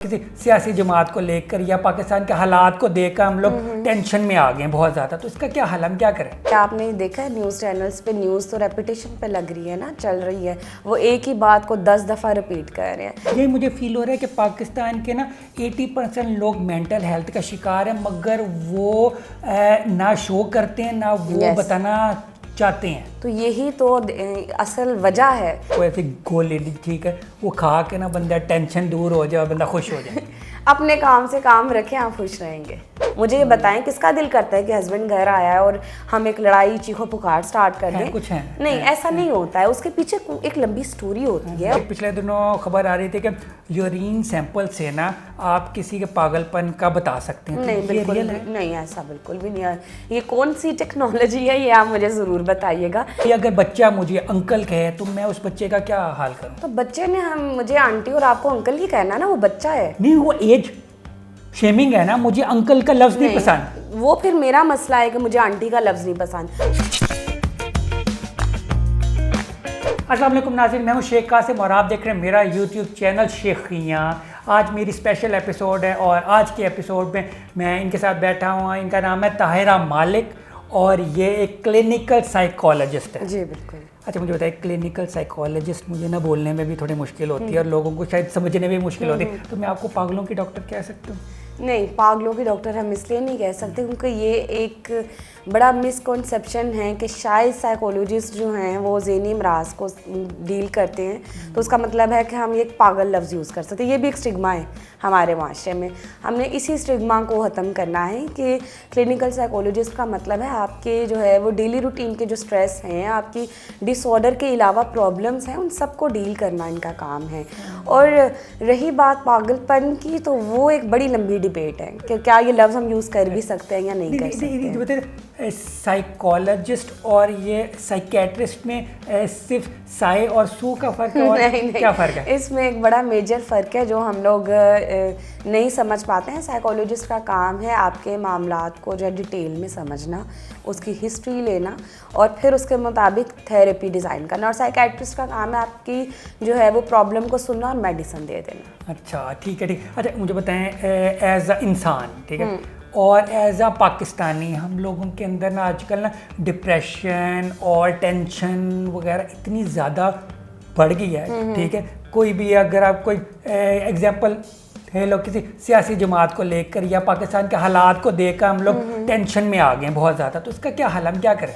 किसी सियासी जमात को लेकर या पाकिस्तान के हालात को देखकर हम लोग टेंशन में आ गए हैं बहुत ज़्यादा। तो इसका क्या हल, हम क्या करें? क्या आपने देखा है न्यूज़ चैनल्स पे न्यूज़ तो रेपिटेशन पे लग रही है ना, चल रही है, वो एक ही बात को 10 दफ़ा रिपीट कर रहे हैं। ये मुझे फील हो रहा है कि पाकिस्तान के ना 80% लोग मेंटल हेल्थ का शिकार हैं, मगर वो ना शो करते हैं ना वो बताना चाहते हैं। तो यही तो असल वजह है। वो ऐसी गोली ठीक है, वो खा के ना बंदा टेंशन दूर हो जाए, बंदा खुश हो जाए। अपने काम से काम रखें, आप खुश रहेंगे। मुझे ये बताएं, किसका दिल करता है कि हस्बैंड घर आया है और हम एक लड़ाई चीखो पुकार स्टार्ट कर दें? कुछ है नहीं, ऐसा नहीं होता है, उसके पीछे एक लंबी स्टोरी होती है। पिछले दिनों खबर आ रही थी कि यूरिन सैंपल से ना आप किसी के पागलपन का बता सकते हैं। नहीं, बिल्कुल नहीं, ऐसा बिल्कुल भी नहीं है। ये कौन सी टेक्नोलॉजी है, ये आप मुझे ज़रूर बताइएगा। अगर बच्चा मुझे अंकल कहे तो मैं उस बच्चे का क्या हाल करूं? तो बच्चे ने मुझे आंटी और आपको अंकल ही कहना ना, वो बच्चा है। नहीं, वो एज शेमिंग है ना, मुझे अंकल का लफ्ज नहीं पसंद। वो फिर मेरा मसला है कि मुझे आंटी का लफ्ज नहीं पसंद। अस्सलाम वालेकुम नाज़रीन, मैं हूं शेख कासिम और आप देख रहे हैं मेरा यूट्यूब चैनल शेखियाँ। आज मेरी स्पेशल एपिसोड है और आज के एपिसोड में मैं इनके साथ बैठा हुआ, इनका नाम है ताहिरा मालिक और ये एक क्लिनिकल साइकोलॉजिस्ट है। जी बिल्कुल। अच्छा, मुझे बताइए, क्लिनिकल साइकोलॉजिस्ट, मुझे ना बोलने में भी थोड़ी मुश्किल होती है और लोगों को शायद समझने में भी मुश्किल होती है, तो मैं आपको पागलों की डॉक्टर कह सकती हूँ? नहीं, पागलों की डॉक्टर हम इसलिए नहीं कह सकते क्योंकि ये एक बड़ा मिसकॉन्सेप्शन है कि शायद साइकोलॉजिस्ट जो हैं वो ज़हनी अमराज को डील करते हैं, तो उसका मतलब है कि हम ये एक पागल लफ्ज़ यूज़ कर सकते हैं। ये भी एक स्टिग्मा है हमारे माशरे में। हमने इसी स्टिग्मा को ख़त्म करना है कि क्लिनिकल साइकोलॉजिस्ट का मतलब है आपके जो है वो डेली रूटीन के जो स्ट्रेस हैं, आपकी डिसऑर्डर के अलावा प्रॉब्लम्स हैं, उन सबको डील करना इनका काम है। और रही बात पागलपन की, तो वो एक बड़ी लंबी डिबेट है कि क्या ये लफ्ज़ हम यूज़ कर भी सकते हैं या नहीं कर सकते। साइकोलॉजिस्ट और ये साइकेट्रिस्ट में सिर्फ साई और सू का फ़र्क है? और नहीं, क्या फ़र्क है? इसमें एक बड़ा मेजर फ़र्क है जो हम लोग नहीं समझ पाते हैं। साइकोलॉजिस्ट का काम है आपके मामलात को जो है डिटेल में समझना, उसकी हिस्ट्री लेना और फिर उसके मुताबिक थेरेपी डिज़ाइन करना। और साइकेट्रिस्ट का काम है आपकी जो है वो प्रॉब्लम को सुनना और मेडिसिन दे देना। अच्छा, ठीक है, ठीक। अच्छा, मुझे बताएं, एज अ इंसान, ठीक है, और एज अ पाकिस्तानी, हम लोगों के अंदर ना आजकल ना डिप्रेशन और टेंशन वगैरह इतनी ज़्यादा बढ़ गई है, ठीक है। कोई भी अगर आप कोई एग्जांपल है, लोग किसी सियासी जमात को लेकर या पाकिस्तान के हालात को देखकर हम लोग टेंशन में आ गए हैं बहुत ज़्यादा। तो इसका क्या हल, हम क्या करें?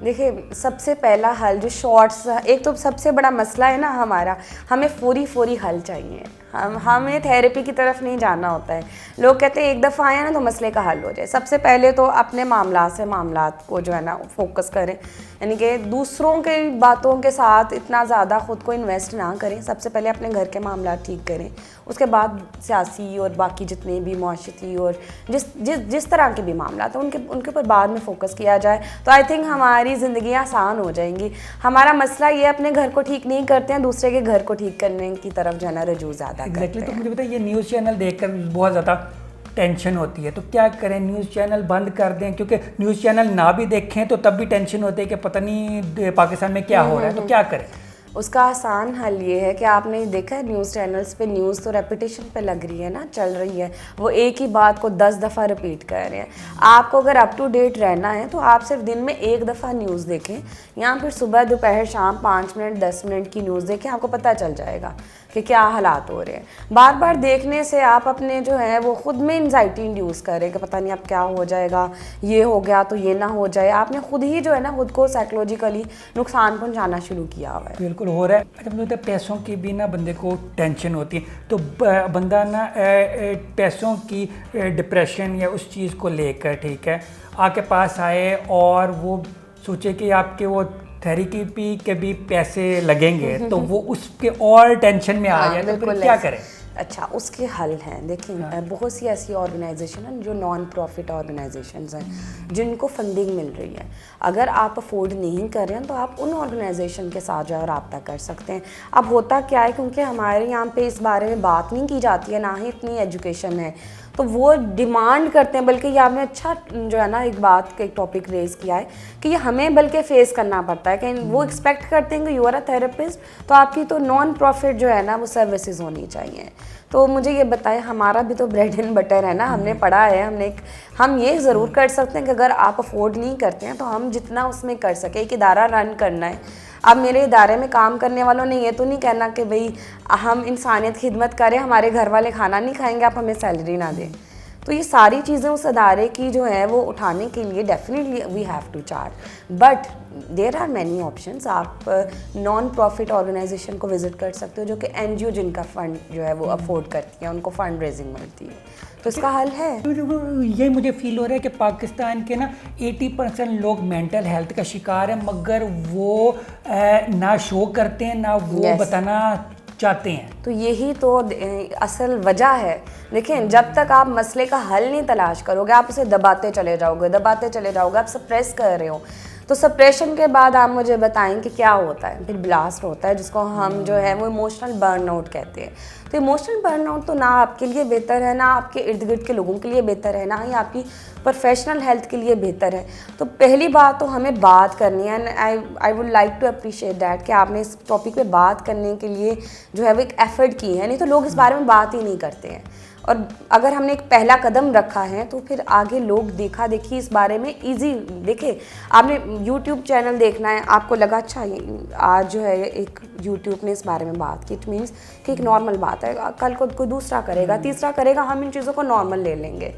देखिए, सबसे पहला हल जो शॉर्ट्स, एक तो सबसे बड़ा मसला है ना हमारा, हमें फौरी हल चाहिए। हमें थेरेपी की तरफ नहीं जाना होता है। लोग कहते हैं एक दफ़ा आया ना तो मसले का हल हो जाए। सबसे पहले तो अपने मामलात को जो है ना फोकस करें, यानी कि दूसरों के बातों के साथ इतना ज़्यादा ख़ुद को इन्वेस्ट ना करें। सबसे पहले अपने घर के मामला ठीक करें, उसके बाद सियासी और बाकी जितने भी मुआशरती और जिस तरह के भी मामला हैं उनके ऊपर बाद में फ़ोकस किया जाए तो आई थिंक हमारी ज़िंदगी आसान हो जाएंगी। हमारा मसला ये अपने घर को ठीक नहीं करते हैं, दूसरे के घर को ठीक करने की तरफ जो है ना रुजू ज़्यादा करते हैं। तो मुझे बताइए, ये न्यूज़ चैनल देखकर बहुत ज़्यादा टेंशन होती है, तो क्या करें? न्यूज़ चैनल बंद कर दें? क्योंकि न्यूज़ चैनल ना भी देखें तो तब भी टेंशन होती है कि पता नहीं पाकिस्तान में क्या हो रहा है, तो क्या करें? उसका आसान हल ये है कि आपने देखा है न्यूज़ चैनल्स पे न्यूज़ तो रेपिटेशन पे लग रही है ना, चल रही है, वो एक ही बात को 10 दफ़ा रिपीट कर रहे हैं। आपको अगर अप टू डेट रहना है तो आप सिर्फ दिन में एक दफ़ा न्यूज़ देखें या फिर सुबह दोपहर शाम 5 मिनट 10 मिनट की न्यूज़ देखें, आपको पता चल जाएगा कि क्या हालात हो रहे हैं। बार बार देखने से आप अपने जो है वो ख़ुद में एंजाइटी इंड्यूस करें कि पता नहीं अब क्या हो जाएगा, ये हो गया तो ये ना हो जाए। आपने खुद ही जो है ना खुद को साइकोलॉजिकली नुकसान पहुंचाना शुरू किया हुआ है। बिल्कुल हो रहा है। अच्छा, मुझे लगता है पैसों की भी ना बंदे को टेंशन होती है, तो बंदा ना पैसों की डिप्रेशन या उस चीज़ को लेकर, ठीक है, आपके पास आए और वो सोचे कि आपके वो थेरेपी के भी पैसे लगेंगे तो वो उसके और टेंशन में आ जाए, तो फिर क्या करें? अच्छा, उसके हल हैं। देखिए, बहुत सी ऐसी ऑर्गेनाइजेशन हैं जो नॉन प्रॉफिट ऑर्गेनाइजेशंस हैं जिनको फंडिंग मिल रही है। अगर आप अफोर्ड नहीं कर रहे हैं तो आप उन ऑर्गेनाइजेशन के साथ जो है रब्ता कर सकते हैं। अब होता क्या है, क्योंकि हमारे यहाँ पे इस बारे में बात नहीं की जाती है, ना ही इतनी एजुकेशन है, तो वो डिमांड करते हैं। बल्कि ये आपने अच्छा जो है ना एक टॉपिक रेज़ किया है कि ये हमें बल्कि फेस करना पड़ता है कि वो एक्सपेक्ट करते हैं कि यू आर अ थेरेपिस्ट, तो आपकी तो नॉन प्रॉफिट जो है ना वो सर्विसेज होनी चाहिए। तो मुझे ये बताएं, हमारा भी तो ब्रेड एंड बटर है ना, हमने पढ़ा है, हम ये ज़रूर कर सकते हैं कि अगर आप अफोर्ड नहीं करते हैं तो हम जितना उसमें कर सके, एक इदारा रन करना है। अब मेरे इदारे में काम करने वालों ने ये तो नहीं कहना कि भाई हम इंसानियत खिदमत करें, हमारे घर वाले खाना नहीं खाएंगे, आप हमें सैलरी ना दें। तो ये सारी चीज़ें उस अदारे की जो है वो उठाने के लिए definitely we have to charge, but there are many options. आप नॉन प्रॉफिट ऑर्गेनाइजेशन को विजिट कर सकते हो, जो कि एनजीओ जिनका फंड जो है वो अफोर्ड करती है, उनको फंड रेजिंग मिलती है, तो इसका हल है। ये मुझे फील हो रहा है कि पाकिस्तान के ना 80% लोग मेंटल हेल्थ का शिकार है, मगर वो ना शो करते हैं ना वो बताना चाहते हैं। तो यही तो असल वजह है। देखिए, जब तक आप मसले का हल नहीं तलाश करोगे, आप उसे दबाते चले जाओगे, आप सप्रेस कर रहे हो, तो सप्रेशन के बाद आप मुझे बताएं कि क्या होता है, फिर ब्लास्ट होता है, जिसको हम जो है वो इमोशनल बर्नआउट कहते हैं। तो इमोशनल बर्नआउट तो ना आपके लिए बेहतर है, ना आपके इर्द गिर्द के लोगों के लिए बेहतर है, ना ही आपकी प्रोफेशनल हेल्थ के लिए बेहतर है। तो पहली बात तो हमें बात करनी है, and I would like to appreciate that कि आपने इस टॉपिक पे बात करने के लिए जो है वो एक एफर्ट की है, नहीं तो लोग इस बारे में बात ही नहीं करते हैं। और अगर हमने एक पहला कदम रखा है तो फिर आगे लोग देखा देखी इस बारे में इजी। देखिए, आपने YouTube चैनल देखना है, आपको लगा अच्छा आज जो है एक YouTube ने इस बारे में बात की, इट मीन्स कि एक नॉर्मल बात है, कल को कोई दूसरा करेगा, तीसरा करेगा, हम इन चीज़ों को नॉर्मल ले लेंगे।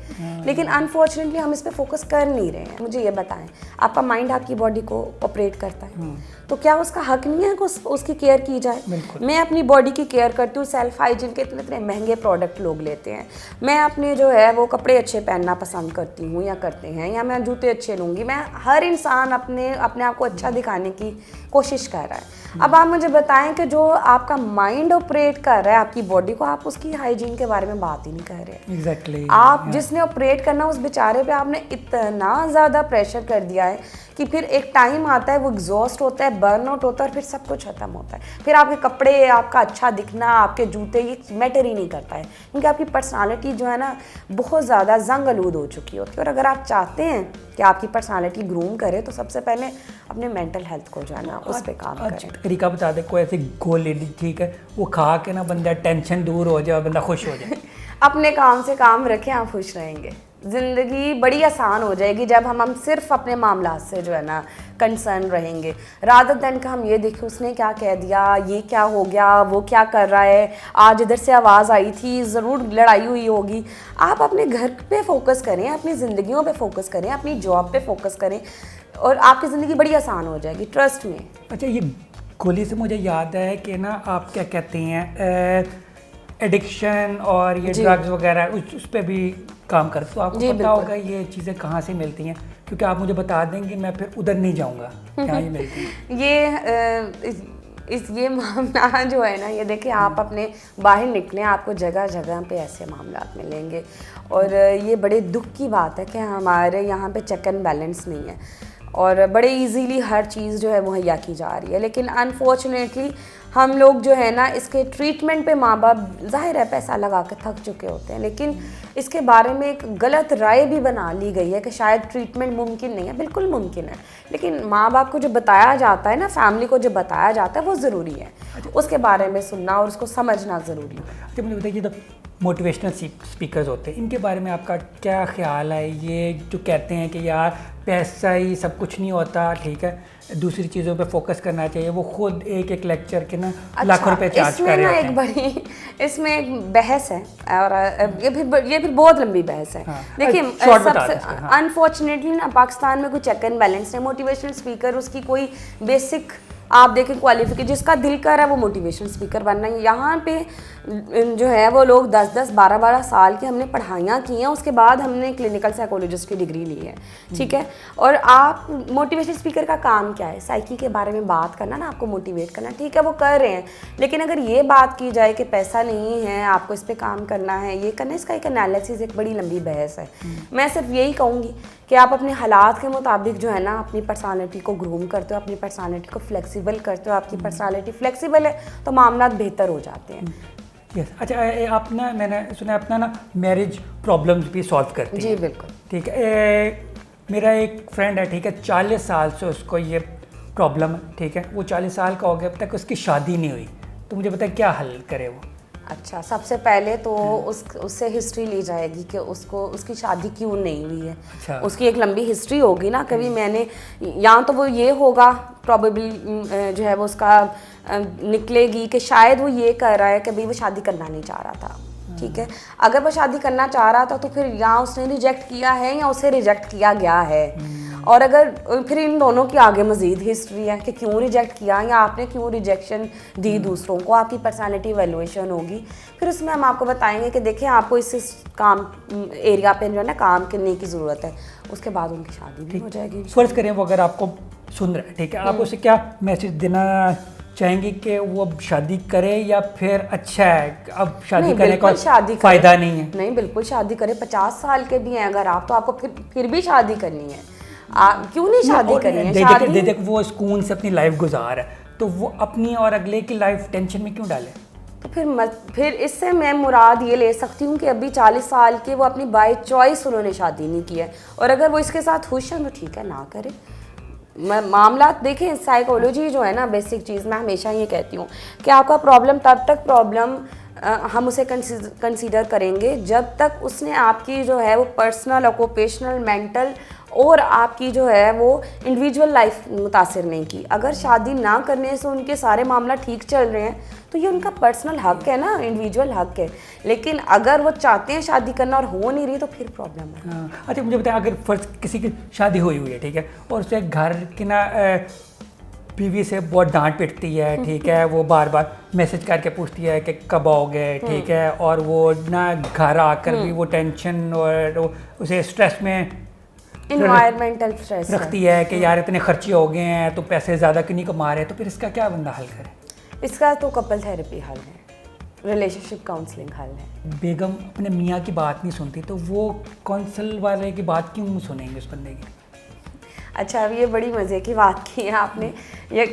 लेकिन अनफॉर्चुनेटली हम इस पर फोकस कर नहीं रहे हैं। मुझे ये बताएं, आपका माइंड आपकी बॉडी को ऑपरेट करता है, तो क्या उसका हक नहीं है कि उसकी केयर की जाए? मैं अपनी बॉडी की केयर करती हूँ, सेल्फ हाइजीन के इतने महंगे प्रोडक्ट लोग लेते हैं। मैं अपने जो है वो कपड़े अच्छे पहनना पसंद करती हूँ या करते हैं, या मैं जूते अच्छे लूँगी। मैं हर इंसान अपने आप को अच्छा दिखाने की कोशिश कर रहा है। अब आप मुझे बताएं कि जो आपका माइंड ऑपरेट कर रहा है आपकी बॉडी को, आप उसकी हाइजीन के बारे में बात ही नहीं कर रहे। Exactly, आप जिसने ऑपरेट करना, उस बेचारे पे आपने इतना ज़्यादा प्रेशर कर दिया है कि फिर एक टाइम आता है वो एग्जॉस्ट होता है, बर्नआउट होता है, और फिर सब कुछ खत्म होता है। फिर आपके कपड़े, आपका अच्छा दिखना, आपके जूते, ये मैटर ही नहीं करता है, क्योंकि आपकी पर्सनालिटी जो है ना बहुत ज़्यादा जंग आलूद हो चुकी होती है। और अगर आप चाहते हैं कि आपकी पर्सनालिटी ग्रूम करे, तो सबसे पहले अपने मेंटल हेल्थ को जो है ना उस पर काम करें। तरीका बता दे कोई ऐसी गोल लेडी, ठीक है, वो खा के ना बंदा टेंशन दूर हो जाए, बंदा खुश हो जाए। अपने काम से काम रखें, आप खुश रहेंगे। ज़िंदगी बड़ी आसान हो जाएगी जब हम सिर्फ अपने मामला से जो है ना कंसर्न रहेंगे, रादर देन कि हम ये देखें उसने क्या कह दिया, ये क्या हो गया, वो क्या कर रहा है, आज इधर से आवाज़ आई थी, ज़रूर लड़ाई हुई होगी। आप अपने घर पे फोकस करें, अपनी ज़िंदगियों पे फोकस करें, अपनी जॉब पे फोकस करें, और आपकी ज़िंदगी बड़ी आसान हो जाएगी, ट्रस्ट में। अच्छा, ये गोली से मुझे याद है कि ना आप क्या कहते हैं, एडिक्शन और ये ड्रग्स वगैरह उस पर भी काम करते, तो आपको पता होगा ये चीज़ें कहाँ से मिलती हैं, क्योंकि आप मुझे बता देंगे मैं फिर उधर नहीं जाऊँगा यहाँ ये मिलती हैं। ये मामला जो है ना, ये देखिए, आप अपने बाहर निकलें, आपको जगह जगह पे ऐसे मामला मिलेंगे, और ये बड़े दुख की बात है कि हमारे यहाँ पे चेक एंड बैलेंस नहीं है, और बड़े इजीली हर चीज़ जो है मुहैया की जा रही है। लेकिन अनफॉर्चुनेटली हम लोग जो है ना इसके ट्रीटमेंट पे, माँ बाप ज़ाहिर है पैसा लगा के थक चुके होते हैं, लेकिन इसके बारे में एक गलत राय भी बना ली गई है कि शायद ट्रीटमेंट मुमकिन नहीं है। बिल्कुल मुमकिन है, लेकिन माँ बाप को जो बताया जाता है ना, फैमिली को जो बताया जाता है, वो ज़रूरी है। उसके बारे में सुनना और उसको समझना ज़रूरी है। अच्छा, मुझे बताइए, तो मोटिवेशनल स्पीकर्स होते हैं, इनके बारे में आपका क्या ख्याल है? ये जो कहते हैं कि यार पैसा ही सब कुछ नहीं होता, ठीक है, दूसरी चीज़ों पे फोकस करना चाहिए, वो खुद एक लेक्चर के ना लाखों रुपए चार्ज कर रहे हैं। इसमें एक बहस है, और ये फिर बहुत लंबी बहस है। देखिए, सबसे अनफॉर्चुनेटली ना पाकिस्तान में कोई चेक एंड बैलेंस है। मोटिवेशनल स्पीकर, उसकी कोई बेसिक आप देखें क्वालिफिकेशन, जिसका दिल कर रहा है वो मोटिवेशनल स्पीकर बनना है। यहाँ पे जो है वो लोग 10-10, 12-12 साल की हमने पढ़ाइयाँ की हैं, उसके बाद हमने क्लिनिकल साइकोलॉजिस्ट की डिग्री ली है, ठीक है। और आप मोटिवेशनल स्पीकर का काम क्या है? साइकी के बारे में बात करना ना, आपको मोटिवेट करना, ठीक है, वो कर रहे हैं। लेकिन अगर ये बात की जाए कि पैसा नहीं है, आपको इस पर काम करना है, ये करना, इसका एक एनालिसिस, एक बड़ी लंबी बहस है। मैं सिर्फ यही कहूँगी कि आप अपने हालात के मुताबिक जो है ना अपनी पर्सनालिटी को ग्रूम करते हो, अपनी पर्सनालिटी को फ्लेक्सिबल करते हो। आपकी पर्सनालिटी फ्लेक्सिबल है तो मामला बेहतर हो जाते हैं। यस, अच्छा, आप ना, मैंने सुना अपना ना मैरिज प्रॉब्लम्स भी सॉल्व करते हैं। जी बिल्कुल, ठीक है। मेरा एक फ्रेंड है, ठीक है, 40 साल से उसको ये प्रॉब्लम है, ठीक है, वो 40 साल का हो गया, अब तक उसकी शादी नहीं हुई। तो मुझे बताए क्या हल करे वो? अच्छा, सबसे पहले तो उससे हिस्ट्री ली जाएगी कि उसकी शादी क्यों नहीं हुई है। अच्छा। उसकी एक लंबी हिस्ट्री होगी ना, कभी मैंने या तो वो ये होगा प्रॉबेबली जो है वो उसका निकलेगी कि शायद वो ये कर रहा है कि भाई वो शादी करना नहीं चाह रहा था, ठीक है। अगर वो शादी करना चाह रहा था तो फिर या उसने रिजेक्ट किया है या उसे रिजेक्ट किया गया है। और अगर फिर इन दोनों की आगे मजीद हिस्ट्री है कि क्यों रिजेक्ट किया या आपने क्यों रिजेक्शन दी दूसरों को, आपकी पर्सनालिटी वैल्यूएशन होगी। फिर उसमें हम आपको बताएंगे कि देखिए आपको इस काम एरिया पे जो है ना काम करने की ज़रूरत है, उसके बाद उनकी शादी भी हो जाएगी। फर्ज करें वो अगर आपको सुन रहा है, ठीक है, आप उसे क्या मैसेज देना चाहेंगे कि वो अब शादी करे या फिर अच्छा है अब शादी करने का फायदा नहीं है? नहीं, बिल्कुल शादी करे। 50 साल के भी हैं अगर आप, तो आपको फिर भी शादी करनी है। क्यों नहीं शादी करनी है? देख वो सुकून से अपनी लाइफ गुजार है, तो वो अपनी और अगले की लाइफ टेंशन में क्यों डाले? तो फिर इससे मैं मुराद ये ले सकती हूँ कि अभी 40 साल के वो अपनी बाय चॉइस उन्होंने शादी नहीं की है, और अगर वो इसके साथ खुश हैं तो ठीक है, ना करे। मामला देखें, साइकोलॉजी जो है ना बेसिक चीज़, मैं हमेशा ये कहती हूँ कि आपका प्रॉब्लम तब तक प्रॉब्लम हम उसे कंसीडर करेंगे जब तक उसने आपकी जो है वो पर्सनल, ऑक्यूपेशनल, मेंटल और आपकी जो है वो इंडिविजुअल लाइफ मुतासिर नहीं की। अगर शादी ना करने से उनके सारे मामला ठीक चल रहे हैं तो ये उनका पर्सनल हक है ना, इंडिविजुअल हक है। लेकिन अगर वो चाहते हैं शादी करना और हो नहीं रही तो फिर प्रॉब्लम है। अच्छा, मुझे बताएं, अगर फर्ज किसी की शादी हुई है, ठीक है, और उसे घर की ना बीवी से बहुत डांट पिटती है, ठीक है, वो बार बार मैसेज करके पूछती है कि कब आओगे, ठीक है, और वो ना घर आकर भी वो टेंशन और उसे स्ट्रेस में इन्वायरमेंटल स्ट्रेस रखती है कि यार इतने खर्चे हो गए हैं तो पैसे ज़्यादा क्यों नहीं कमा रहे। तो फिर इसका क्या बंदा हल करे? इसका तो कपल थेरेपी हल है, रिलेशनशिप काउंसलिंग हल है। बेगम अपने मियाँ की बात नहीं सुनती तो वो काउंसिल वाले की बात क्यों सुनेंगे उस बंदे की? अच्छा, अब ये बड़ी मज़े की बात की है आपने। ये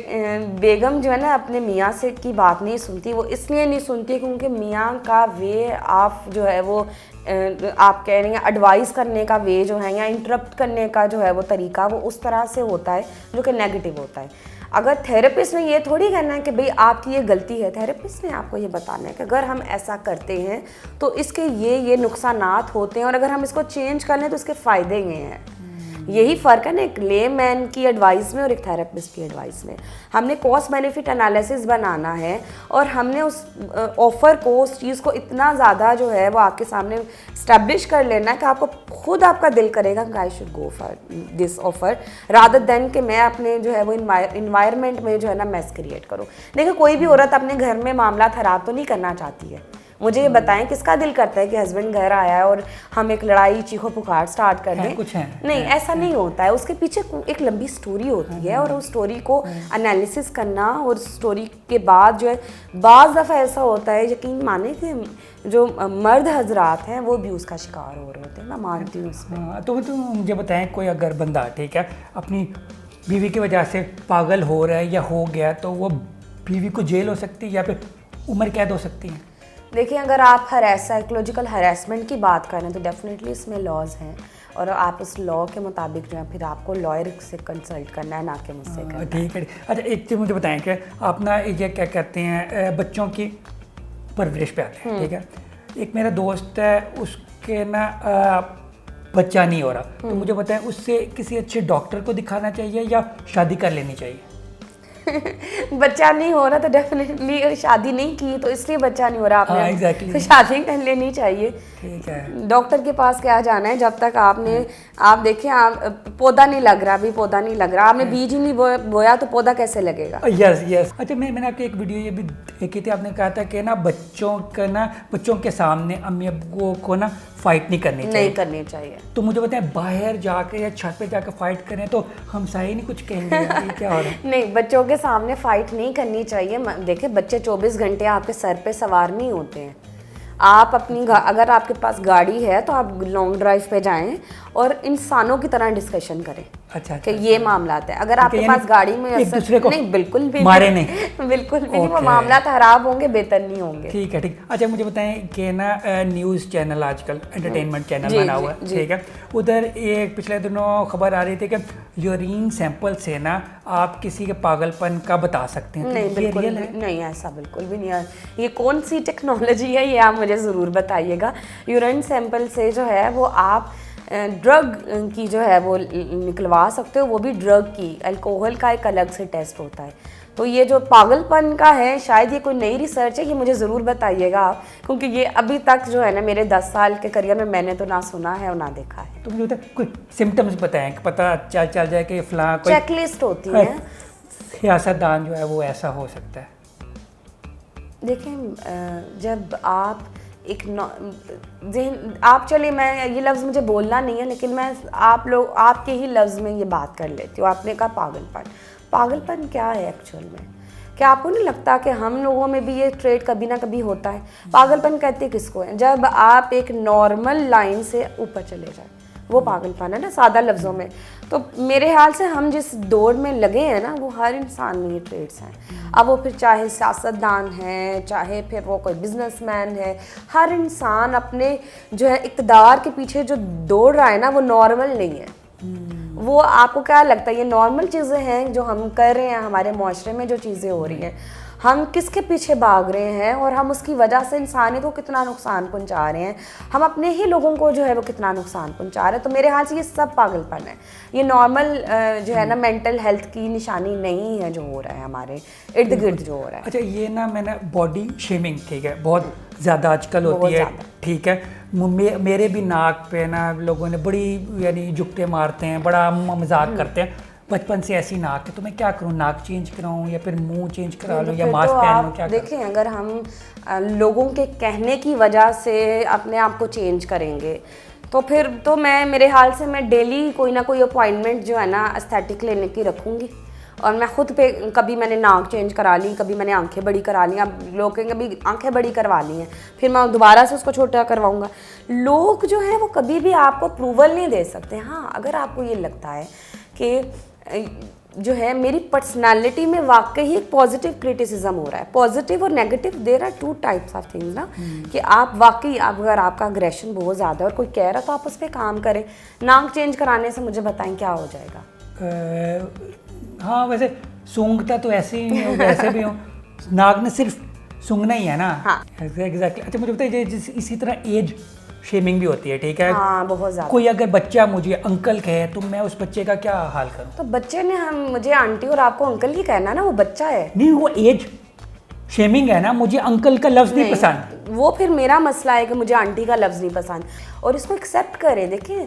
बेगम जो है ना अपने मियाँ से की बात नहीं सुनती, वो इसलिए नहीं सुनती क्योंकि मियाँ का वे आप जो है वो आप कह रही हैं एडवाइस करने का वे जो है या इंटरप्ट करने का जो है वो तरीका वो उस तरह से होता है जो कि नेगेटिव होता है। अगर थेरेपिस्ट ने ये थोड़ी कहना है कि भाई आपकी ये गलती है, थेरेपिस्ट ने आपको ये बताना है कि अगर हम ऐसा करते हैं तो इसके ये नुकसानात होते हैं और अगर हम इसको चेंज कर लें तो इसके फ़ायदे ये हैं। यही फ़र्क है ना एक लेमैन की एडवाइस में और एक थेरेपिस्ट की एडवाइस में। हमने कॉस्ट बेनिफिट एनालिसिस बनाना है और हमने उस ऑफ़र को, उस चीज़ को इतना ज़्यादा जो है वो आपके सामने इस्टेब्लिश कर लेना है कि आपको खुद आपका दिल करेगा कि I should go for this offer rather than कि मैं अपने जो है वो इन्वायरमेंट में जो है ना मैस क्रिएट करूँ। देखो, कोई भी औरत अपने घर में मामला ख़राब तो नहीं करना चाहती है। मुझे ये बताएं, किसका दिल करता है कि हस्बैंड घर आया है और हम एक लड़ाई चीखो पुकार स्टार्ट कर दें? कुछ है नहीं, ऐसा नहीं होता है। उसके पीछे एक लंबी स्टोरी होती है और उस स्टोरी को एनालिसिस करना और स्टोरी के बाद जो है बाज़ दफ़ा ऐसा होता है, यकीन माने कि जो मर्द हजरात हैं वो भी उसका शिकार हो रहे होते हैं। मैं मानती हूँ उसमें। तो मुझे बताएं, कोई अगर बंदा, ठीक है, अपनी बीवी की वजह से पागल हो रहा है या हो गया तो वो बीवी को जेल हो सकती है या फिर उम्र कैद हो सकती है? देखिए, अगर आप साइकोलॉजिकल हरासमेंट की बात करें तो डेफिनेटली इसमें लॉज हैं और आप उस लॉ के मुताबिक जो है फिर आपको लॉयर से कंसल्ट करना है, ना कि मुझसे करना है। ठीक है। अच्छा, एक चीज़ मुझे बताएं कि आप ना ये क्या कहते हैं बच्चों की परवरिश पे आते हैं, ठीक है। एक मेरा दोस्त है, उसके ना बच्चा नहीं हो रहा, तो मुझे बताएं उससे किसी अच्छे डॉक्टर को दिखाना चाहिए या शादी कर लेनी चाहिए? बच्चा नहीं हो रहा तो डेफिनेटली शादी नहीं की तो इसलिए बच्चा नहीं हो रहा आपने। exactly. तो शादी कर लेनी चाहिए। ठीक है। डॉक्टर के पास क्या जाना है जब तक आपने आप देखें, आप पौधा नहीं लग रहा, अभी पौधा नहीं लग रहा, आपने बीज ही नहीं बोया तो पौधा कैसे लगेगा? यस। अच्छा, मैंने आपकी एक वीडियो ये भी देखी थी, आपने कहा था कि ना बच्चों के सामने अम्मी अब्बू को ना फाइट नहीं करनी चाहिए। तो मुझे बताएं, बाहर जाके या छत पे जाकर फाइट करें तो हम सही नहीं कुछ कहेंगे? क्या हो रहा है? नहीं, बच्चों के सामने फाइट नहीं करनी चाहिए। देखिए, बच्चे 24 घंटे आपके सर पे सवार नहीं होते हैं। आप अपनी अगर आपके पास गाड़ी है तो आप लॉन्ग ड्राइव पे जाएं और इंसानों की तरह डिस्कशन करें। अच्छा, कि ये मामलात है। अगर आपके पास गाड़ी में एक दूसरे को नहीं, बिल्कुल भी मारे नहीं बिल्कुल भी नहीं, वो मामलात खराब होंगे, बेहतर नहीं होंगे। ठीक है, ठीक। अच्छा, मुझे बताएं कि ना न्यूज़ चैनल आजकल एंटरटेनमेंट चैनल बना हुआ है, ठीक है, उधर एक पिछले दिनों खबर आ रही थी कि यूरिन सैंपल से ना आप किसी के पागलपन का बता सकते हैं। नहीं, बिल्कुल नहीं, ऐसा बिल्कुल भी नहीं है। ये कौन सी टेक्नोलॉजी है, ये आप मुझे ज़रूर बताइएगा। यूरिन सैंपल से जो है वो आप ड्रग की जो है वो निकलवा सकते हो, वो भी ड्रग की। अल्कोहल का एक अलग से टेस्ट होता है। तो ये जो पागलपन का है, शायद ये कोई नई रिसर्च है, ये मुझे ज़रूर बताइएगा आप, क्योंकि ये अभी तक जो है ना मेरे 10 साल के करियर में मैंने तो ना सुना है और ना देखा है। तो मुझे बताएं कोई सिम्टम्स बताएं कि पता चल जाए कि फलां कोई चेकलिस्ट होती है। सियासतदान जो है वो ऐसा हो सकता है। देखें, जब आप आप चलिए, मैं ये लफ्ज़ मुझे बोलना नहीं है, लेकिन मैं आपके ही लफ्ज़ में ये बात कर लेती हूँ। आपने कहा पागलपन क्या है एक्चुअल में? क्या आपको नहीं लगता कि हम लोगों में भी ये ट्रेड कभी ना कभी होता है? पागलपन कहते किसको है? जब आप एक नॉर्मल लाइन से ऊपर चले जाए, वो पागलपन है ना, सादा लफ्ज़ों में। तो मेरे ख्याल से हम जिस दौड़ में लगे हैं ना, वो हर इंसान में ये ट्रेड्स हैं। अब वो फिर चाहे सियासतदान है, चाहे फिर वो कोई बिजनेसमैन है, हर इंसान अपने जो है इक़्तिदार के पीछे जो दौड़ रहा है ना, वो नॉर्मल नहीं है। वो आपको क्या लगता है ये नॉर्मल चीज़ें हैं जो हम कर रहे हैं? हमारे माशरे में जो चीज़ें हो रही हैं, हम किसके पीछे भाग रहे हैं और हम उसकी वजह से इंसानियत को कितना नुकसान पहुंचा रहे हैं, हम अपने ही लोगों को जो है वो कितना नुकसान पहुंचा रहे हैं। तो मेरे ख्याल से ये सब पागलपन है। ये नॉर्मल जो है ना मेंटल हेल्थ की निशानी नहीं है जो हो रहा है हमारे इर्द गिर्द जो हो रहा है। अच्छा, ये ना मैंने बॉडी शेमिंग, ठीक है, बहुत ज़्यादा आजकल होती है, ठीक है। मेरे भी नाक पे ना लोगों ने बड़ी यानी जुगते मारते हैं, बड़ा मजाक करते हैं। बचपन से ऐसी नाक है, तो मैं क्या करूँ? नाक चेंज कराऊँ या फिर मुंह चेंज करा लूँ या मास्क पहन लूँ? क्या देखें, अगर हम लोगों के कहने की वजह से अपने आप को चेंज करेंगे तो फिर तो मेरे हाल से मैं डेली कोई ना कोई अपॉइंटमेंट जो है ना एस्थेटिक क्लिनिक की रखूँगी। और मैं खुद पे कभी मैंने नाक चेंज करा ली, कभी मैंने आंखें बड़ी करा ली। अब लोग कहेंगे अभी आंखें बड़ी करवा ली हैं, फिर मैं दोबारा से उसको छोटा करवाऊँगा। लोग जो है वो कभी भी आपको अप्रूवल नहीं दे सकते। हाँ, अगर आपको ये लगता है कि जो है मेरी पर्सनालिटी में वाकई ही एक पॉजिटिव क्रिटिसिज्म हो रहा है, पॉजिटिव और negative, there are two types of things ना, कि आप वाकई अगर आपका अग्रेशन बहुत ज़्यादा है और कोई कह रहा तो आप उस पर काम करें। नाक चेंज कराने से मुझे बताएं क्या हो जाएगा? हाँ, वैसे सूंघता तो ऐसे ही हूँ, वैसे भी हूँ। नाक ने सिर्फ सूंघना ही है ना। हाँ, एग्जैक्टली। अच्छा, मुझे बताइए इसी तरह एज शेमिंग भी होती है, ठीक है। हाँ, बहुत ज़्यादा। कोई अगर बच्चा मुझे अंकल कहे तो मैं उस बच्चे का क्या हाल करूं? तो बच्चे ने हम मुझे आंटी और आपको अंकल ही कहना ना, वो बच्चा है। नहीं, वो एज शेमिंग है ना, मुझे अंकल का लफ्ज़ नहीं पसंद। वो फिर मेरा मसला है कि मुझे आंटी का लफ्ज़ नहीं पसंद, और इसको एक्सेप्ट करें। देखिए,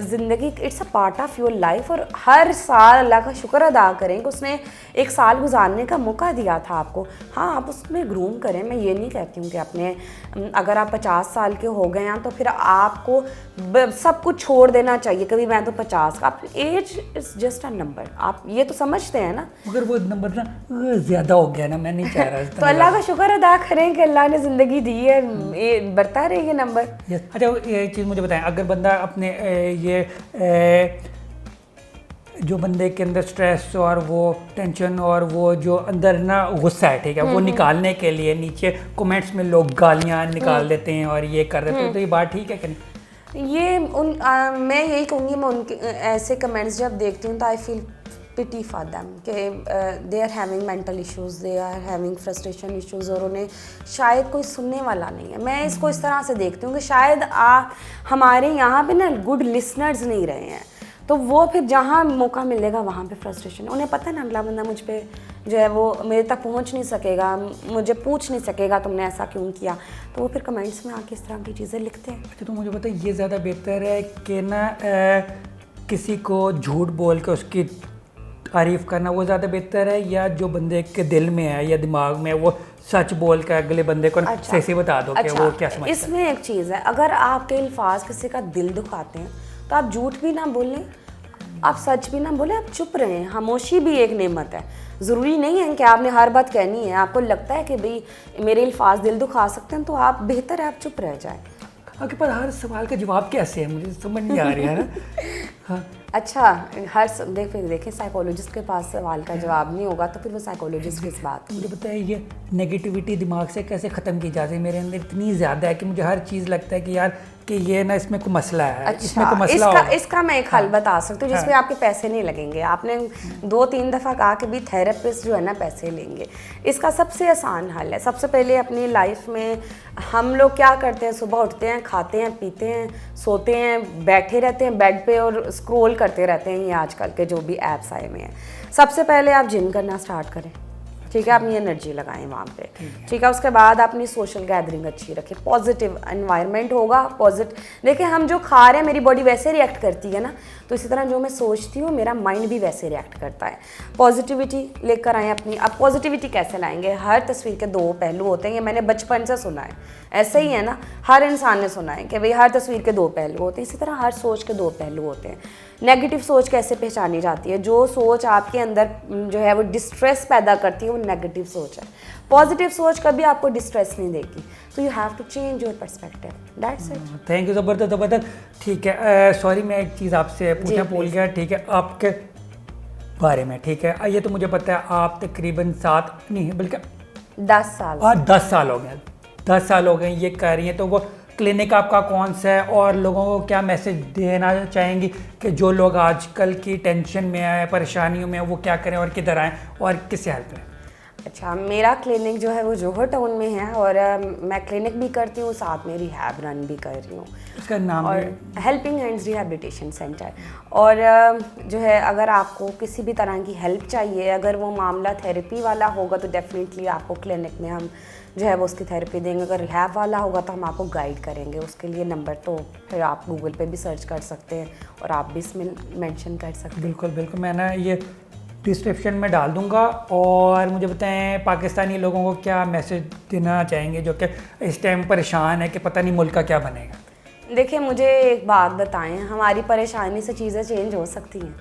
ज़िंदगी it's a part of your life, और हर साल अल्लाह का शुक्र अदा करें कि उसने एक साल गुजारने का मौका दिया था आपको। हाँ, आप उसमें ग्रूम करें। मैं ये नहीं कहती हूँ कि अपने अगर आप 50 साल के हो गए हैं तो फिर आपको सब कुछ छोड़ देना चाहिए। कभी मैं तो 50 का, age is just a number, आप ये तो समझते हैं ना। मगर वो नंबर ना ज़्यादा हो गया ना, मैं नहीं चाह रहा। तो अल्लाह का शुक्र अदा करें कि अल्लाह ने ज़िंदगी दी है, ये बढ़ता रहे ये नंबर। अच्छा, ये चीज़ मुझे बताएं, अगर बंदा अपने जो बंदे के अंदर स्ट्रेस और वो टेंशन और वो जो अंदर ना गुस्सा है, ठीक है, वो निकालने के लिए नीचे कमेंट्स में लोग गालियाँ निकाल देते हैं और ये कर देते हैं, तो ये बात ठीक है कि नहीं? मैं यही कहूँगी, मैं उनके ऐसे कमेंट्स जब देखती हूँ तो I feel pity for them कि they are having mental issues, they are having frustration issues, और उन्हें शायद कोई सुनने वाला नहीं है। मैं इसको इस तरह से देखती हूँ कि शायद हमारे यहाँ पे ना गुड लिसनर्स नहीं रहे हैं, तो वो फिर जहाँ मौका मिलेगा वहाँ पे फ्रस्ट्रेशन, उन्हें पता है ना अगला बंदा मुझ पे जो है वो मेरे तक पहुँच नहीं सकेगा, मुझे पूछ नहीं सकेगा तुमने ऐसा क्यों किया, तो वो फिर कमेंट्स में आके इस तरह की चीज़ें लिखते हैं। अच्छा, तो मुझे पता है ये ज़्यादा बेहतर है कि ना किसी को झूठ बोल के उसकी तारीफ़ करना वो ज़्यादा बेहतर है, या जो बंदे के दिल में है या दिमाग में वो सच बोल कर अगले बंदे को सही से बता दो कि वो क्या समझता है? इसमें एक चीज़ है, अगर आपके अल्फाज किसी का दिल दुखाते हैं तो आप झूठ भी ना बोलें, आप सच भी ना बोलें, आप चुप रहें। खामोशी भी एक नेमत है। ज़रूरी नहीं है कि आपने हर बात कहनी है। आपको लगता है कि भाई मेरे अल्फाज दिल दुखा सकते हैं तो आप बेहतर है आप चुप रह जाएं। आपके पास हर सवाल का जवाब कैसे है, मुझे समझ नहीं आ रहा है ना। हाँ अच्छा, देखिए साइकोलॉजिस्ट के पास सवाल का जवाब नहीं होगा तो फिर वो साइकोलॉजिस्ट किस बात की। मुझे पता है ये नेगेटिविटी दिमाग से कैसे ख़त्म की जा सकती है। मेरे अंदर इतनी ज़्यादा है कि मुझे हर चीज़ लगता है कि यार कि ये ना इसमें कोई मसला है। अच्छा, इसमें कोई मसला इसका मैं एक हल बता सकती हूँ जिसमें आपके पैसे नहीं लगेंगे। आपने 2-3 दफ़ा कहा कि भी थेरेपिस्ट जो है ना पैसे लेंगे। इसका सबसे आसान हल है, सबसे पहले अपनी लाइफ में हम लोग क्या करते हैं, सुबह उठते हैं, खाते हैं, पीते हैं, सोते हैं, बैठे रहते हैं बेड पे और स्क्रॉल करते रहते हैं। ये आजकल के जो भी ऐप्स आए हुए हैं, सबसे पहले आप जिम करना स्टार्ट करें, ठीक है, अपनी एनर्जी लगाएं वहाँ पे, ठीक है। उसके बाद अपनी सोशल गैदरिंग अच्छी रखें, पॉजिटिव एनवायरनमेंट होगा, पॉजिटिव। देखिए हम जो खा रहे हैं मेरी बॉडी वैसे रिएक्ट करती है ना, तो इसी तरह जो मैं सोचती हूँ मेरा माइंड भी वैसे रिएक्ट करता है। पॉजिटिविटी लेकर आएँ अपनी। अब पॉजिटिविटी कैसे लाएंगे? हर तस्वीर के 2 पहलू होते हैं, ये मैंने बचपन से सुना है, ऐसे ही है ना, हर इंसान ने सुना है कि भाई हर तस्वीर के 2 पहलू होते हैं। इसी तरह हर सोच के 2 पहलू होते हैं। नेगेटिव सोच कैसे पहचानी जाती है? जो सोच आपके अंदर जो है वो डिस्ट्रेस पैदा करती है, वो नेगेटिव सोच है। पॉजिटिव सोच कभी आपको डिस्ट्रेस नहीं देगी। तो you have to change your perspective, that's it. Thank you, ज़बरदस्त। ठीक है, सॉरी मैं एक चीज़ आपसे पूछना भूल गया, ठीक है, आपके बारे में, ठीक है। ये तो मुझे पता है आप तकरीबन 7 नहीं बल्कि 10 साल 10 साल हो गए, 10 साल हो गए ये कर रही हैं। तो वो क्लिनिक आपका कौन सा है और लोगों को क्या मैसेज देना चाहेंगी कि जो लोग आजकल की टेंशन में आए, परेशानियों में, वो क्या करें और किधर आएँ और किससे हेल्प लें? अच्छा, मेरा क्लिनिक जो है वो जोहर टाउन में है और मैं क्लिनिक भी करती हूँ, साथ में रिहैब रन भी कर रही हूँ। उसका नाम और हेल्पिंग हैंड्स रिहैबिलिटेशन सेंटर। और जो है अगर आपको किसी भी तरह की हेल्प चाहिए, अगर वो मामला थेरेपी वाला होगा तो डेफिनेटली आपको क्लिनिक में हम जो है वो उसकी थेरेपी देंगे। अगर रिहैब वाला होगा तो हम आपको गाइड करेंगे। उसके लिए नंबर तो फिर आप गूगल पे भी सर्च कर सकते हैं और आप भी इसमें मेंशन कर सकते हैं। बिल्कुल बिल्कुल, मैं ना ये डिस्क्रिप्शन में डाल दूंगा। और मुझे बताएं पाकिस्तानी लोगों को क्या मैसेज देना चाहेंगे जो कि इस टाइम परेशान है कि पता नहीं मुल्क का क्या बनेगा? देखिए मुझे एक बात बताएं, हमारी परेशानी से चीज़ें चेंज हो सकती हैं?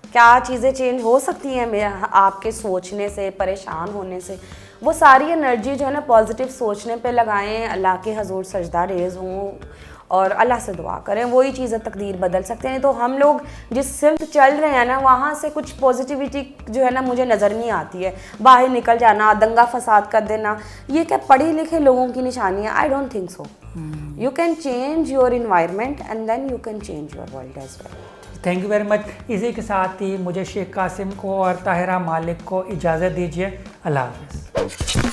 क्या चीज़ें चेंज हो सकती हैं मेरा आपके सोचने से, परेशान होने से? वो सारी एनर्जी जो है ना पॉजिटिव सोचने पे लगाएं, अल्लाह के हजूर सजदा रेज़ हों और अल्लाह से दुआ करें, वही चीज़ें तकदीर बदल सकते हैं। तो हम लोग जिस सिमत चल रहे हैं ना, वहाँ से कुछ पॉजिटिविटी जो है ना मुझे नज़र नहीं आती है। बाहर निकल जाना, दंगा फसाद कर देना, ये क्या पढ़े लिखे लोगों की निशानी है? I don't think so. You can change your environment and then you can change your world as well. Thank you very much. इसी के साथ ही मुझे शेख कासिम को और ताहिरा मालिक को इजाज़त दीजिए। अल्लाह हाफ़िज़।